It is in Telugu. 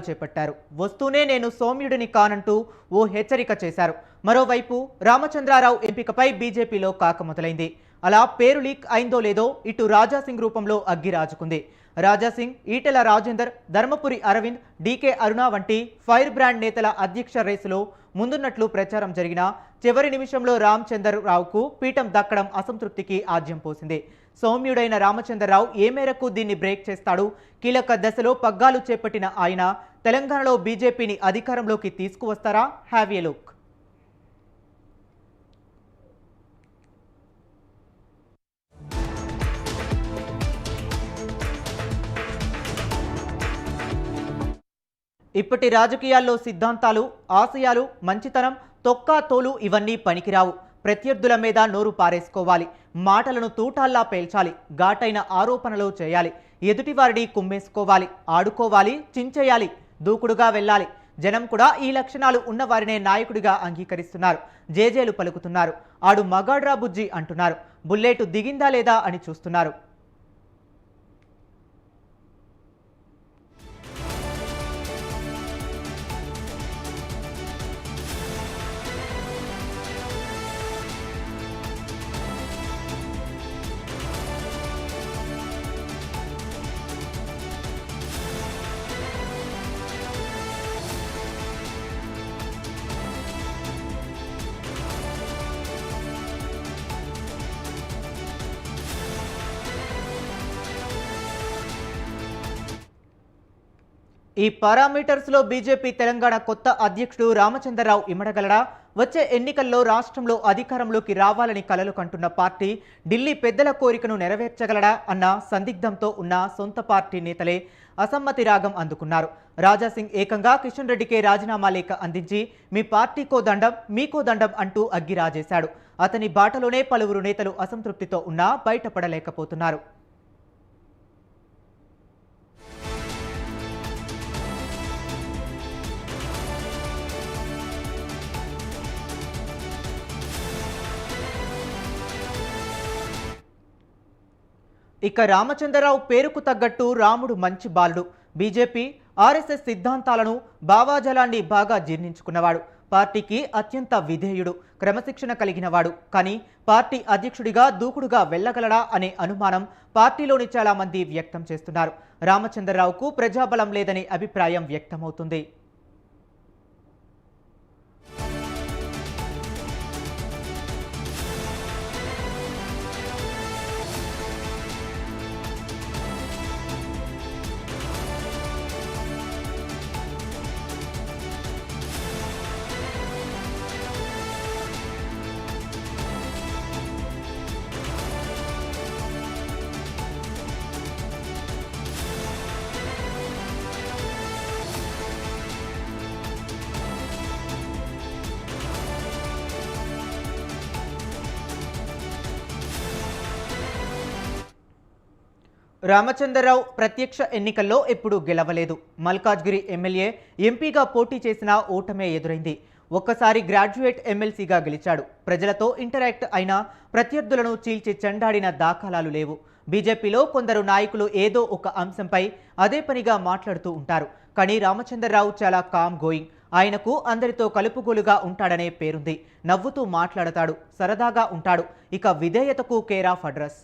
చేపట్టారు. వస్తూనే నేను సౌమ్యుడిని కానంటూ ఓ హెచ్చరిక చేశారు. మరోవైపు రామచంద్రారావు ఎంపికపై బీజేపీలో కాక మొదలైంది. అలా పేరు లీక్ అయిందో లేదో ఇటు రాజాసింగ్ రూపంలో అగ్గి రాజుకుంది. రాజాసింగ్, ఈటెల రాజేందర్, ధర్మపురి అరవింద్, డీకే అరుణ వంటి ఫైర్ బ్రాండ్ నేతల అధ్యక్ష రేసులో ముందున్నట్లు ప్రచారం జరిగినా చివరి నిమిషంలో రామచంద్రరావుకు పీఠం దక్కడం అసంతృప్తికి ఆజ్యం పోసింది. సౌమ్యుడైన రామచంద్రరావు ఏ మేరకు దీన్ని బ్రేక్ చేస్తాడు? కీలక దశలో పగ్గాలు చేపట్టిన ఆయన తెలంగాణలో బీజేపీని అధికారంలోకి తీసుకువస్తారా? Have a look. ఇప్పటి రాజకీయాల్లో సిద్ధాంతాలు, ఆశయాలు, మంచితనం, తొక్కా తోలు ఇవన్నీ పనికిరావు. ప్రత్యర్థుల మీద నోరు పారేసుకోవాలి, మాటలను తూటాల్లా పేల్చాలి, ఘాటైన ఆరోపణలు చేయాలి, ఎదుటివారిని కుమ్మేసుకోవాలి, ఆడుకోవాలి, చించేయాలి, దూకుడుగా వెళ్ళాలి. జనం కూడా ఈ లక్షణాలు ఉన్నవారినే నాయకుడిగా అంగీకరిస్తున్నారు, జేజేలు పలుకుతున్నారు. ఆడు మగాడ్రా బుజ్జి అంటున్నారు. బుల్లెట్ దిగిందా లేదా అని చూస్తున్నారు. ఈ పారామీటర్స్లో బీజేపీ తెలంగాణ కొత్త అధ్యక్షుడు రామచంద్రరావు ఇమడగలడా? వచ్చే ఎన్నికల్లో రాష్ట్రంలో అధికారంలోకి రావాలని కలలు కంటున్న పార్టీ ఢిల్లీ పెద్దల కోరికను నెరవేర్చగలడా అన్న సందిగ్ధంతో ఉన్న సొంత పార్టీ నేతలే అసమ్మతి రాగం అందుకున్నారు. రాజాసింగ్ ఏకంగా కిషన్ రెడ్డికే రాజీనామా లేఖ అందించి మీ పార్టీకో దండం, మీకో దండం అంటూ అగ్గిరాజేశాడు. అతని బాటలోనే పలువురు నేతలు అసంతృప్తితో ఉన్నా బయటపడలేకపోతున్నారు. ఇక రామచంద్రరావు పేరుకు తగ్గట్టు రాముడు మంచి బాలుడు. బీజేపీ, ఆర్ఎస్ఎస్ సిద్ధాంతాలను, భావాజలాన్ని బాగా జీర్ణించుకున్నవాడు. పార్టీకి అత్యంత విధేయుడు, క్రమశిక్షణ కలిగినవాడు. కానీ పార్టీ అధ్యక్షుడిగా దూకుడుగా వెళ్ళగలడా అనే అనుమానం పార్టీలోని చాలా మంది వ్యక్తం చేస్తున్నారు. రామచంద్రరావుకు ప్రజాబలం లేదనే అభిప్రాయం వ్యక్తమవుతుంది. రామచంద్రరావు ప్రత్యక్ష ఎన్నికల్లో ఎప్పుడూ గెలవలేదు. మల్కాజ్గిరి ఎమ్మెల్యే, ఎంపీగా పోటీ చేసినా ఓటమే ఎదురైంది. ఒక్కసారి గ్రాడ్యుయేట్ ఎమ్మెల్సీగా గెలిచాడు. ప్రజలతో ఇంటరాక్ట్ అయినా ప్రత్యర్థులను చీల్చి చెండాడిన దాఖలాలు లేవు. బీజేపీలో కొందరు నాయకులు ఏదో ఒక అంశంపై అదే పనిగా మాట్లాడుతూ ఉంటారు. కానీ రామచంద్రరావు చాలా కామ్ గోయింగ్. ఆయనకు అందరితో కలుపుగోలుగా ఉంటాడనే పేరుంది. నవ్వుతూ మాట్లాడతాడు, సరదాగా ఉంటాడు. ఇక విధేయతకు కేర్ ఆఫ్ అడ్రస్.